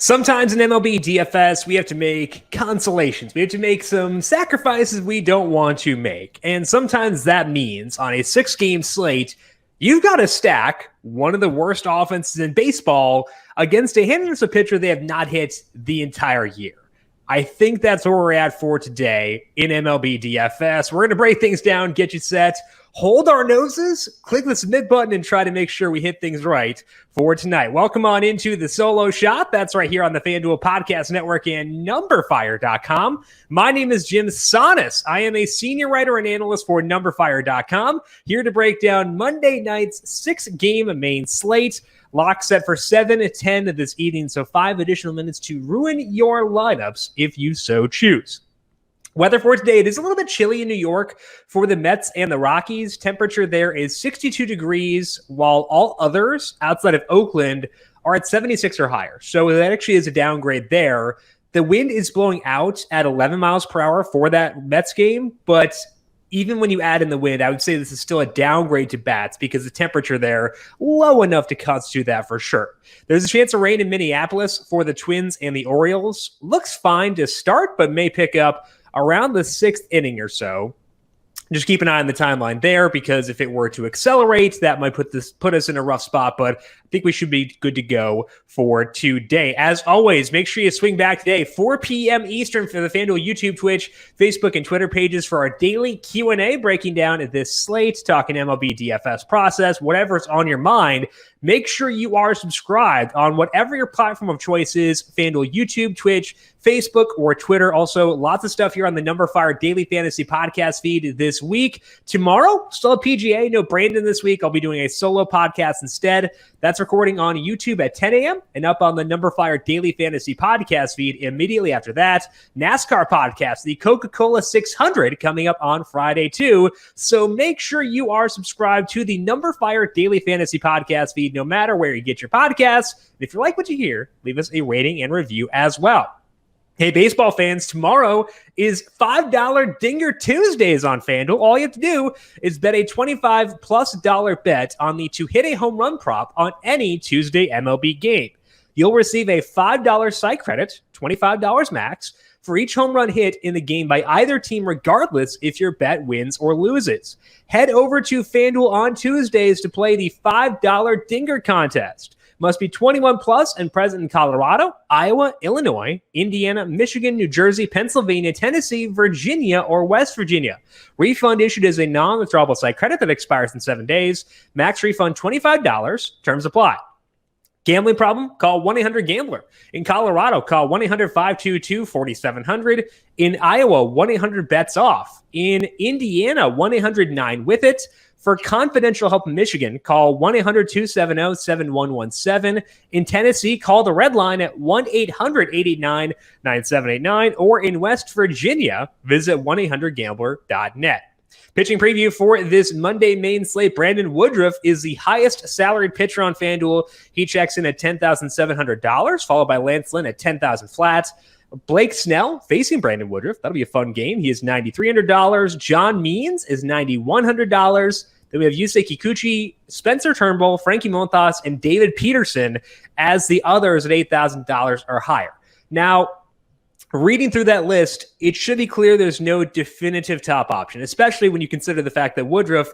Sometimes in MLB DFS, we have to make consolations. We have to make some sacrifices we don't want to make. And sometimes that means on a 6-game slate, you've got to stack one of the worst offenses in baseball against a hitters a pitcher they have not hit the entire year. I think that's where we're at for today in MLB DFS. We're going to break things down, get you set, hold our noses, click the submit button, and try to make sure we hit things right for tonight. Welcome on into the solo shot. That's right here on the FanDuel Podcast Network and numberFire.com. My name is Jim Sonis. I am a senior writer and analyst for numberFire.com, here to break down Monday night's 6-game main slate. Lock set for 7-10 this evening, so 5 additional minutes to ruin your lineups if you so choose. Weather for today, it is a little bit chilly in New York for the Mets and the Rockies. Temperature there is 62 degrees, while all others outside of Oakland are at 76 or higher. So that actually is a downgrade there. The wind is blowing out at 11 miles per hour for that Mets game, but even when you add in the wind, I would say this is still a downgrade to bats because the temperature there low enough to constitute that for sure. There's a chance of rain in Minneapolis for the Twins and the Orioles. Looks fine to start, but may pick up around the 6th inning or so. Just keep an eye on the timeline there, because if it were to accelerate, that might put us in a rough spot, but I think we should be good to go for today. As always, make sure you swing back today, 4 p.m. Eastern, for the FanDuel YouTube, Twitch, Facebook, and Twitter pages for our daily Q&A, breaking down this slate, talking MLB DFS process, whatever's on your mind. Make sure you are subscribed on whatever your platform of choice is, FanDuel YouTube, Twitch, Facebook, or Twitter. Also, lots of stuff here on the numberFire Daily Fantasy Podcast feed this week. Tomorrow, still a PGA. No Brandon this week. I'll be doing a solo podcast instead. That's recording on YouTube at 10 a.m. and up on the numberFire Daily Fantasy Podcast feed immediately after that. NASCAR podcast, the Coca-Cola 600, coming up on Friday too. So make sure you are subscribed to the numberFire Daily Fantasy Podcast feed, no matter where you get your podcasts. And if you like what you hear, leave us a rating and review as well. Hey, baseball fans, tomorrow is $5 Dinger Tuesdays on FanDuel. All you have to do is bet a $25+ bet on the to hit a home run prop on any Tuesday MLB game. You'll receive a $5 site credit, $25 max, for each home run hit in the game by either team, regardless if your bet wins or loses. Head over to FanDuel on Tuesdays to play the $5 Dinger contest. Must be 21 plus and present in Colorado, Iowa, Illinois, Indiana, Michigan, New Jersey, Pennsylvania, Tennessee, Virginia, or West Virginia. Refund issued as a non-withdrawable site credit that expires in 7 days. Max refund $25. Terms apply. Gambling problem? Call 1-800-GAMBLER. In Colorado, call 1-800-522-4700. In Iowa, 1-800-BETS-OFF. In Indiana, 1-800-9-WITH-IT. For confidential help in Michigan, call 1-800-270-7117. In Tennessee, call the Red Line at 1-800-889-9789. Or in West Virginia, visit 1-800-GAMBLER.net. Pitching preview for this Monday main slate. Brandon Woodruff is the highest salaried pitcher on FanDuel. He checks in at $10,700, followed by Lance Lynn at $10,000 flat. Blake Snell facing Brandon Woodruff. That'll be a fun game. He is $9,300. John Means is $9,100. Then we have Yusei Kikuchi, Spencer Turnbull, Frankie Montas, and David Peterson as the others at $8,000 or higher. Now, reading through that list, it should be clear there's no definitive top option, especially when you consider the fact that Woodruff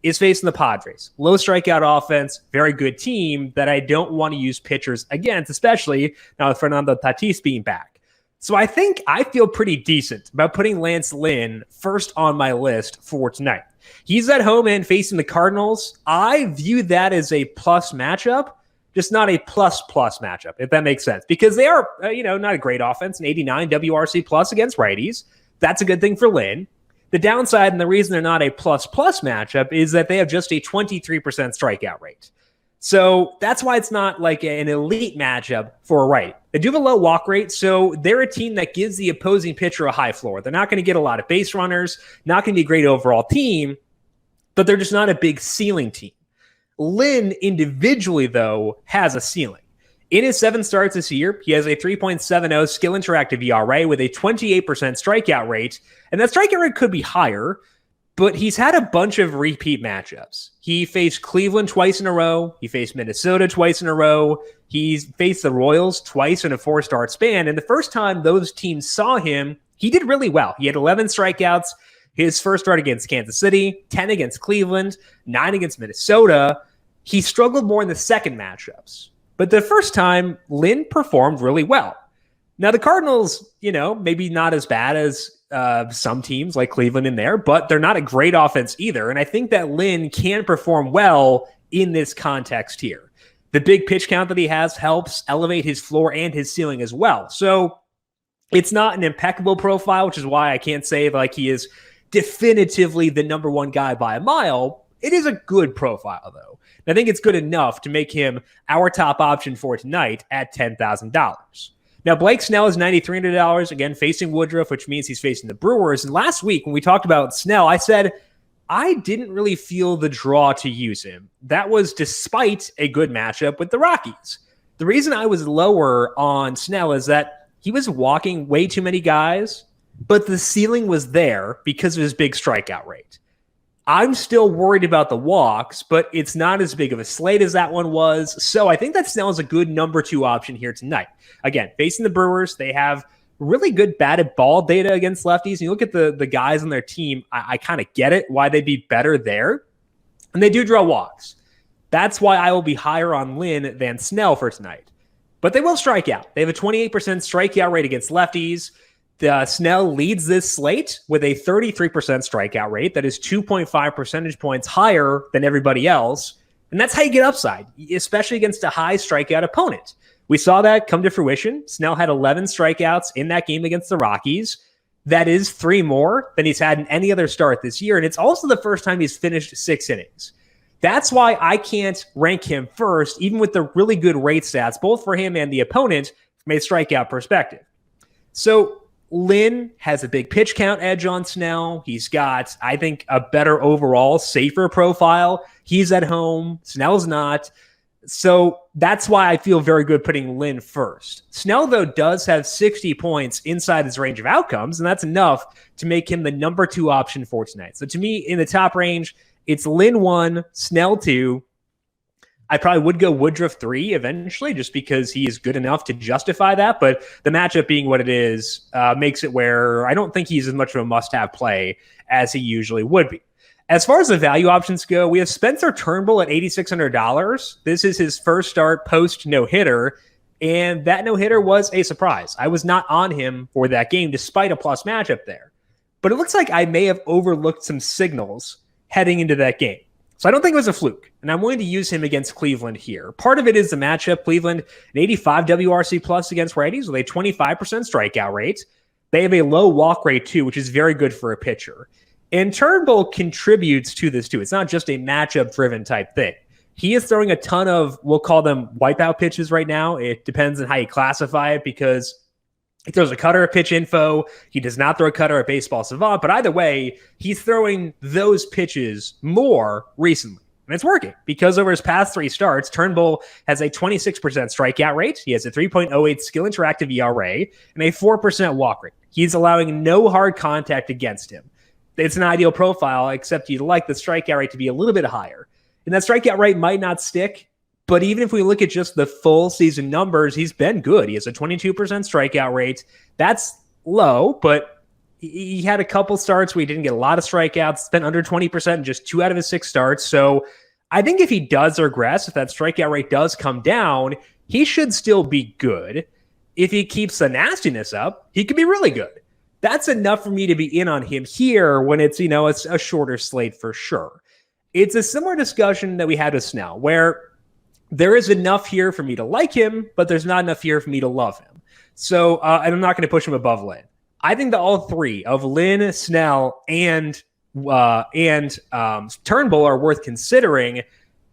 is facing the Padres. Low strikeout offense, very good team that I don't want to use pitchers against, especially now with Fernando Tatis being back. So I think I feel pretty decent about putting Lance Lynn first on my list for tonight. He's at home and facing the Cardinals. I view that as a plus matchup, just not a plus matchup, if that makes sense, because they are, not a great offense, an 89 WRC plus against righties. That's a good thing for Lynn. The downside, and the reason they're not a plus matchup, is that they have just a 23% strikeout rate. So that's why it's not like an elite matchup for a righty. They do have a low walk rate, so they're a team that gives the opposing pitcher a high floor. They're not going to get a lot of base runners, not going to be a great overall team, but they're just not a big ceiling team. Lynn individually, though, has a ceiling. In his 7 starts this year, he has a 3.70 skill interactive ERA with a 28% strikeout rate, and that strikeout rate could be higher, but he's had a bunch of repeat matchups. He faced Cleveland twice in a row. He faced Minnesota twice in a row. He's faced the Royals twice in a 4-start span. And the first time those teams saw him, he did really well. He had 11 strikeouts. His first start against Kansas City, 10 against Cleveland, 9 against Minnesota. He struggled more in the second matchups. But the first time, Lynn performed really well. Now, the Cardinals, maybe not as bad as some teams like Cleveland in there, but they're not a great offense either. And I think that Lynn can perform well in this context here. The big pitch count that he has helps elevate his floor and his ceiling as well. So it's not an impeccable profile, which is why I can't say like he is definitively the number one guy by a mile. It is a good profile, though. And I think it's good enough to make him our top option for tonight at $10,000. Now, Blake Snell is $9,300, again, facing Woodruff, which means he's facing the Brewers. And last week, when we talked about Snell, I said I didn't really feel the draw to use him. That was despite a good matchup with the Rockies. The reason I was lower on Snell is that he was walking way too many guys, but the ceiling was there because of his big strikeout rate. I'm still worried about the walks, but it's not as big of a slate as that one was. So I think that Snell is a good number 2 option here tonight. Again, facing the Brewers, they have really good batted ball data against lefties. And you look at the guys on their team, I kind of get it, why they'd be better there. And they do draw walks. That's why I will be higher on Lynn than Snell for tonight. But they will strike out. They have a 28% strikeout rate against lefties. Snell leads this slate with a 33% strikeout rate. That is 2.5 percentage points higher than everybody else. And that's how you get upside, especially against a high strikeout opponent. We saw that come to fruition. Snell had 11 strikeouts in that game against the Rockies. That is 3 more than he's had in any other start this year. And it's also the first time he's finished 6 innings. That's why I can't rank him first, even with the really good rate stats, both for him and the opponent from a strikeout perspective. So Lynn has a big pitch count edge on Snell. He's got, I think, a better overall, safer profile. He's at home. Snell's not. So that's why I feel very good putting Lynn first. Snell, though, does have 60 points inside his range of outcomes, and that's enough to make him the number 2 option for tonight. So to me, in the top range, it's Lynn 1, Snell 2. I probably would go Woodruff 3 eventually just because he is good enough to justify that. But the matchup being what it is makes it where I don't think he's as much of a must-have play as he usually would be. As far as the value options go, we have Spencer Turnbull at $8,600. This is his first start post no-hitter, and that no-hitter was a surprise. I was not on him for that game despite a plus matchup there. But it looks like I may have overlooked some signals heading into that game. So I don't think it was a fluke, and I'm willing to use him against Cleveland here. Part of it is the matchup. Cleveland, an 85 WRC plus against righties with a 25% strikeout rate. They have a low walk rate too, which is very good for a pitcher. And Turnbull contributes to this too. It's not just a matchup-driven type thing. He is throwing a ton of, we'll call them wipeout pitches right now. It depends on how you classify it because he throws a cutter at Pitch Info. He does not throw a cutter at Baseball Savant. But either way, he's throwing those pitches more recently. And it's working because over his past 3 starts, Turnbull has a 26% strikeout rate. He has a 3.08 skill interactive ERA and a 4% walk rate. He's allowing no hard contact against him. It's an ideal profile, except you'd like the strikeout rate to be a little bit higher. And that strikeout rate might not stick. But even if we look at just the full season numbers, he's been good. He has a 22% strikeout rate. That's low, but he had a couple starts where he didn't get a lot of strikeouts, spent under 20% in just 2 out of his 6 starts. So I think if he does regress, if that strikeout rate does come down, he should still be good. If he keeps the nastiness up, he could be really good. That's enough for me to be in on him here when it's, it's a shorter slate for sure. It's a similar discussion that we had with Snell, where there is enough here for me to like him, but there's not enough here for me to love him. So and I'm not going to push him above Lynn. I think that all 3 of Lynn, Snell, and Turnbull are worth considering.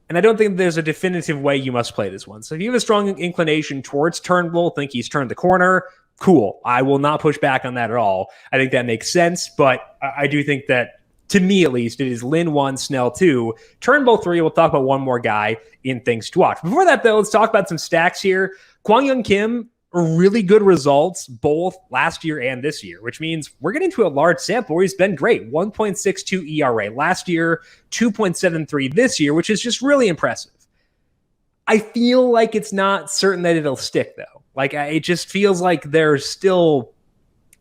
And I don't think there's a definitive way you must play this one. So if you have a strong inclination towards Turnbull, think he's turned the corner, cool. I will not push back on that at all. I think that makes sense, but I do think that, to me at least, it is Lynn 1, Snell 2, Turnbull 3. We'll talk about one more guy in things to watch. Before that, though, let's talk about some stacks here. Kwang Young Kim, really good results both last year and this year, which means we're getting to a large sample where he's been great. 1.62 ERA last year, 2.73 this year, which is just really impressive. I feel like it's not certain that it'll stick, though. Like, it just feels like there's still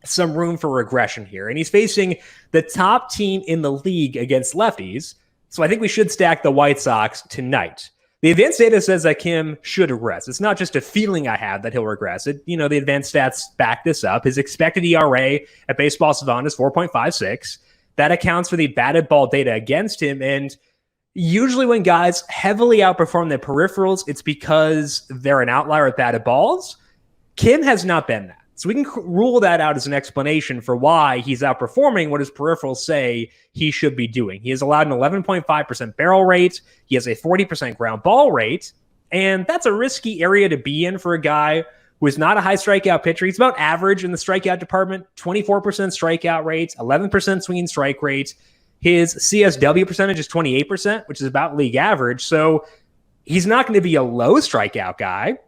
some room for regression here. And he's facing the top team in the league against lefties. So I think we should stack the White Sox tonight. The advanced data says that Kim should regress. It's not just a feeling I have that he'll regress. The advanced stats back this up. His expected ERA at Baseball Savant is 4.56. That accounts for the batted ball data against him. And usually when guys heavily outperform their peripherals, it's because they're an outlier at batted balls. Kim has not been that. So we can rule that out as an explanation for why he's outperforming what his peripherals say he should be doing. He has allowed an 11.5% barrel rate. He has a 40% ground ball rate. And that's a risky area to be in for a guy who is not a high strikeout pitcher. He's about average in the strikeout department, 24% strikeout rate, 11% swinging strike rate. His CSW percentage is 28%, which is about league average. So he's not going to be a low strikeout guy.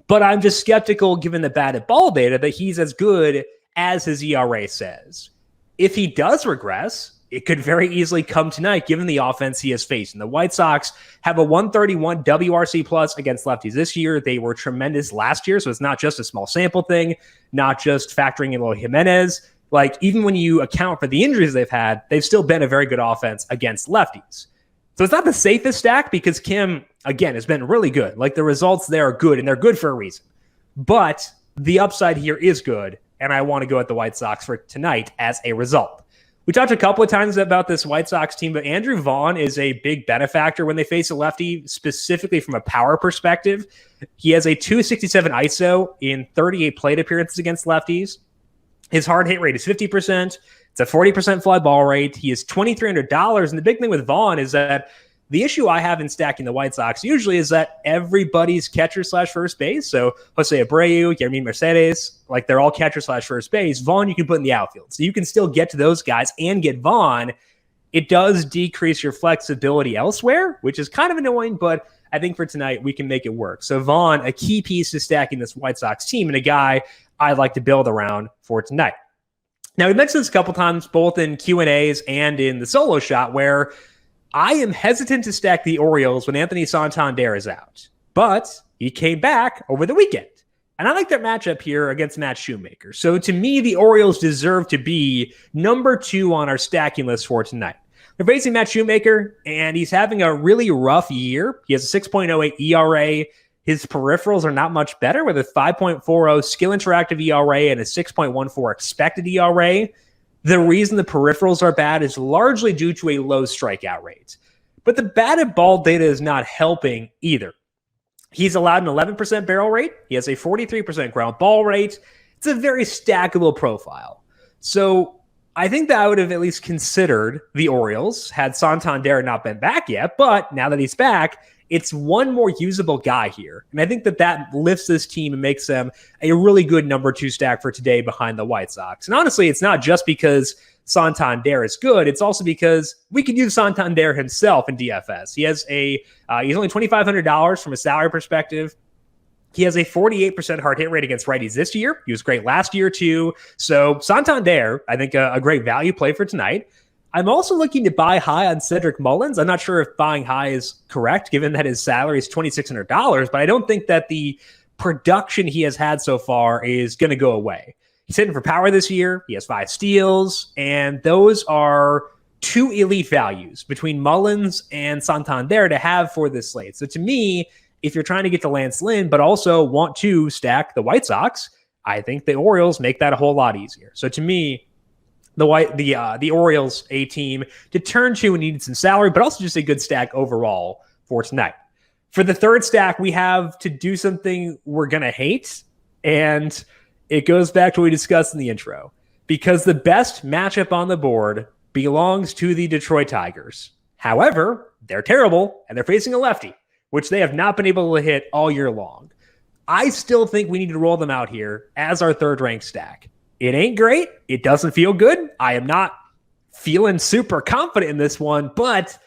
But I'm just skeptical, given the batted ball data, that he's as good as his ERA says. If he does regress, it could very easily come tonight, given the offense he has faced. And the White Sox have a 131 WRC plus against lefties this year. They were tremendous last year, so it's not just a small sample thing, not just factoring in Eloy Jimenez. Like, even when you account for the injuries they've had, they've still been a very good offense against lefties. So it's not the safest stack because Kim, again, has been really good. Like, the results there are good, and they're good for a reason. But the upside here is good, and I want to go at the White Sox for tonight as a result. We talked a couple of times about this White Sox team, but Andrew Vaughn is a big benefactor when they face a lefty, specifically from a power perspective. He has a 267 ISO in 38 plate appearances against lefties. His hard hit rate is 50%. It's a 40% fly ball rate. He is $2,300. And the big thing with Vaughn is that the issue I have in stacking the White Sox usually is that everybody's catcher slash first base. So Jose Abreu, Yermin Mercedes, like, they're all catcher slash first base. Vaughn you can put in the outfield. So you can still get to those guys and get Vaughn. It does decrease your flexibility elsewhere, which is kind of annoying, but I think for tonight we can make it work. So Vaughn, a key piece to stacking this White Sox team, and a guy I'd like to build around for tonight. Now, we mentioned this a couple times, both in Q&As and in the solo shot, where I am hesitant to stack the Orioles when Anthony Santander is out. But he came back over the weekend. And I like that matchup here against Matt Shoemaker. So to me, the Orioles deserve to be number 2 on our stacking list for tonight. They're facing Matt Shoemaker, and he's having a really rough year. He has a 6.08 ERA. His peripherals are not much better, with a 5.40 skill interactive ERA and a 6.14 expected ERA. The reason the peripherals are bad is largely due to a low strikeout rate. But the batted ball data is not helping either. He's allowed an 11% barrel rate. He has a 43% ground ball rate. It's a very stackable profile. So I think that I would have at least considered the Orioles had Santander not been back yet. But now that he's back, it's one more usable guy here. And I think that lifts this team and makes them a really good number 2 stack for today behind the White Sox. And honestly, it's not just because Santander is good. It's also because we could use Santander himself in DFS. He has he's only $2,500 from a salary perspective. He has a 48% hard hit rate against righties this year. He was great last year too. So Santander, I think a great value play for tonight. I'm also looking to buy high on Cedric Mullins. I'm not sure if buying high is correct, given that his salary is $2,600, but I don't think that the production he has had so far is going to go away. He's hitting for power this year. He has 5 steals, and those are 2 elite values between Mullins and Santander to have for this slate. So to me, if you're trying to get to Lance Lynn, but also want to stack the White Sox, I think the Orioles make that a whole lot easier. So to me, the Orioles, a team to turn to and needed some salary, but also just a good stack overall for tonight. For the third stack, we have to do something we're going to hate, and it goes back to what we discussed in the intro, because the best matchup on the board belongs to the Detroit Tigers. However, they're terrible, and they're facing a lefty, which they have not been able to hit all year long. I still think we need to roll them out here as our third-ranked stack. It ain't great. It doesn't feel good. I am not feeling super confident in this one, but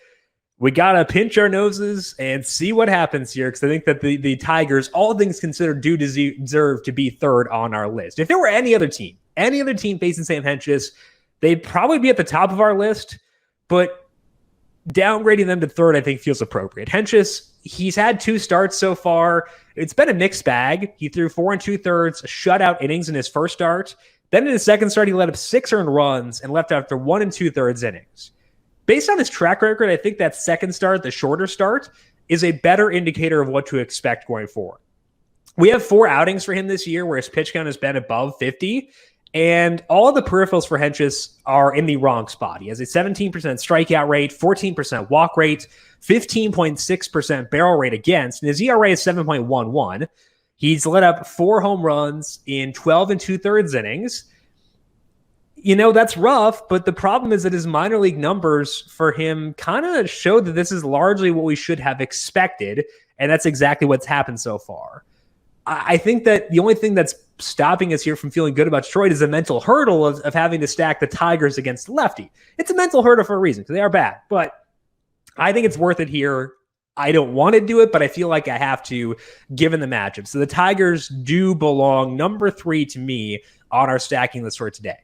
we got to pinch our noses and see what happens here, because I think that the Tigers, all things considered, do deserve to be third on our list. If there were any other team facing Sam Hentges, they'd probably be at the top of our list, but downgrading them to third, I think, feels appropriate. Hentges, he's had 2 starts so far. It's been a mixed bag. He threw 4 2/3 shutout innings in his first start. Then in his second start, he let up 6 earned runs and left after 1 2/3 innings. Based on his track record, I think that second start, the shorter start, is a better indicator of what to expect going forward. We have 4 outings for him this year where his pitch count has been above 50, and all the peripherals for Hentges are in the wrong spot. He has a 17% strikeout rate, 14% walk rate, 15.6% barrel rate against, and his ERA is 7.11. He's let up 4 home runs in 12 2/3 innings. That's rough, but the problem is that his minor league numbers for him kind of show that this is largely what we should have expected, and that's exactly what's happened so far. I think that the only thing that's stopping us here from feeling good about Detroit is a mental hurdle of having to stack the Tigers against lefty. It's a mental hurdle for a reason, because they are bad, but I think it's worth it here. I don't want to do it, but I feel like I have to, given the matchup. So the Tigers do belong number 3 to me on our stacking list for today.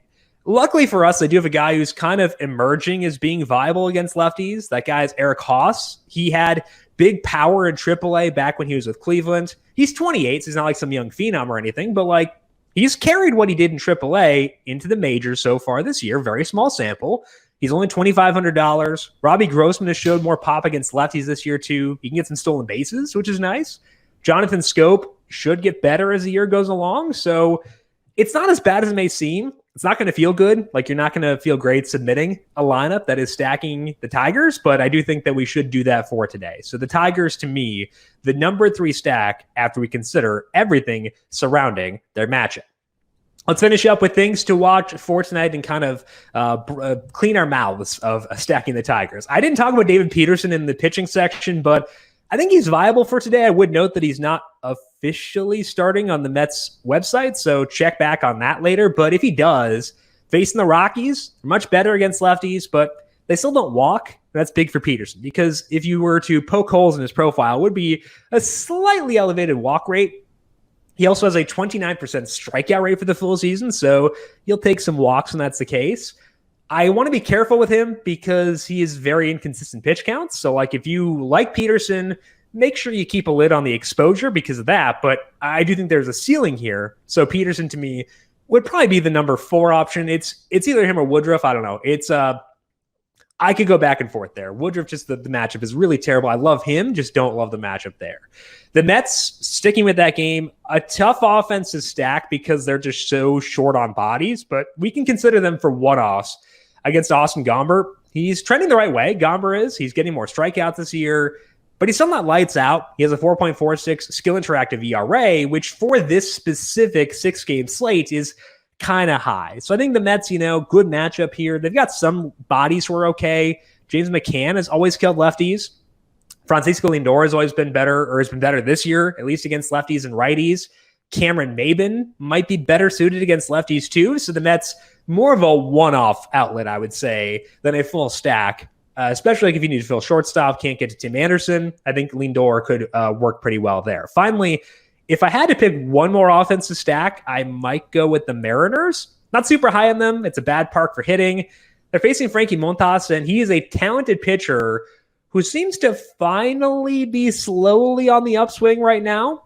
Luckily for us, I do have a guy who's kind of emerging as being viable against lefties. That guy is Eric Haas. He had big power in AAA back when he was with Cleveland. He's 28, so he's not like some young phenom or anything, but he's carried what he did in AAA into the majors so far this year. Very small sample. He's only $2,500. Robbie Grossman has showed more pop against lefties this year too. He can get some stolen bases, which is nice. Jonathan Scope should get better as the year goes along, so it's not as bad as it may seem. It's not going to feel good. You're not going to feel great submitting a lineup that is stacking the Tigers, but I do think that we should do that for today. So the Tigers, to me, the number 3 stack after we consider everything surrounding their matchup. Let's finish up with things to watch for tonight and kind of clean our mouths of stacking the Tigers. I didn't talk about David Peterson in the pitching section, but I think he's viable for today. I would note that he's not officially starting on the Mets website, so check back on that later. But if he does, facing the Rockies, much better against lefties, but they still don't walk. That's big for Peterson, because if you were to poke holes in his profile, it would be a slightly elevated walk rate. He also has a 29% strikeout rate for the full season, so he'll take some walks when that's the case. I want to be careful with him because he is very inconsistent pitch counts. So if you like Peterson, make sure you keep a lid on the exposure because of that. But I do think there's a ceiling here. So Peterson, to me, would probably be the number 4 option. It's either him or Woodruff. I don't know. I could go back and forth there. Woodruff, just the matchup is really terrible. I love him, just don't love the matchup there. The Mets, sticking with that game, a tough offense to stack because they're just so short on bodies, but we can consider them for one-offs against Austin Gomber. He's trending the right way. Gomber is. He's getting more strikeouts this year, but he's still not lights out. He has a 4.46 skill interactive ERA, which for this specific 6-game slate is kind of high. So I think the Mets, good matchup here. They've got some bodies who are okay. James McCann has always killed lefties. Francisco Lindor has always been better, or has been better this year, at least against lefties and righties. Cameron Maybin might be better suited against lefties too. So the Mets, more of a one-off outlet, I would say, than a full stack, especially if you need to fill shortstop, can't get to Tim Anderson. I think Lindor could work pretty well there. Finally, if I had to pick one more offensive stack, I might go with the Mariners. Not super high on them. It's a bad park for hitting. They're facing Frankie Montas, and he is a talented pitcher who seems to finally be slowly on the upswing right now.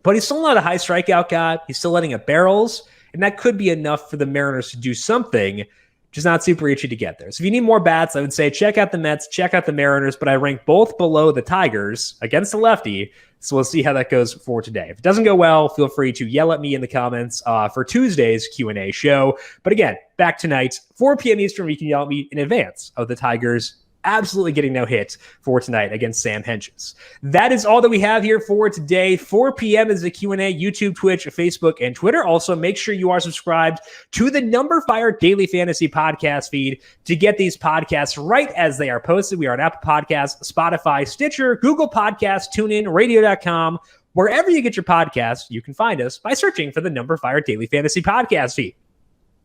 But he's still not a high strikeout guy. He's still letting up barrels, and that could be enough for the Mariners to do something, just not super itchy to get there. So if you need more bats, I would say check out the Mets, check out the Mariners, but I rank both below the Tigers against the lefty. So we'll see how that goes for today. If it doesn't go well, feel free to yell at me in the comments for Tuesday's Q&A show. But again, back tonight, 4 p.m. Eastern, you can yell at me in advance of the Tigers absolutely getting no hit for tonight against Sam Hentges. That is all that we have here for today. 4 p.m. is the Q&A, YouTube, Twitch, Facebook, and Twitter. Also, make sure you are subscribed to the numberFire Daily Fantasy Podcast feed to get these podcasts right as they are posted. We are on Apple Podcasts, Spotify, Stitcher, Google Podcasts, TuneIn, Radio.com. Wherever you get your podcasts, you can find us by searching for the numberFire Daily Fantasy Podcast feed.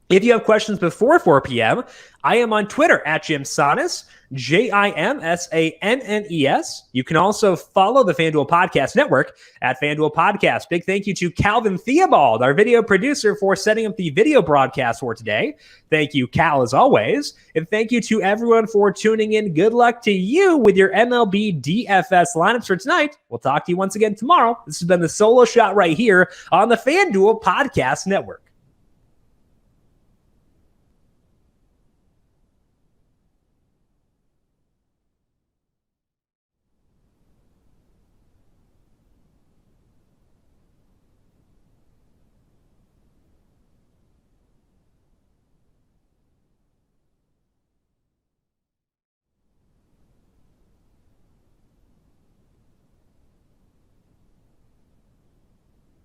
If you have questions before 4 p.m., I am on Twitter at Jim Sonis. JIMSANNES. You can also follow the FanDuel Podcast Network at FanDuel Podcast. Big thank you to Calvin Theobald, our video producer, for setting up the video broadcast for today. Thank you, Cal, as always. And thank you to everyone for tuning in. Good luck to you with your MLB DFS lineups for tonight. We'll talk to you once again tomorrow. This has been the Solo Shot right here on the FanDuel Podcast Network.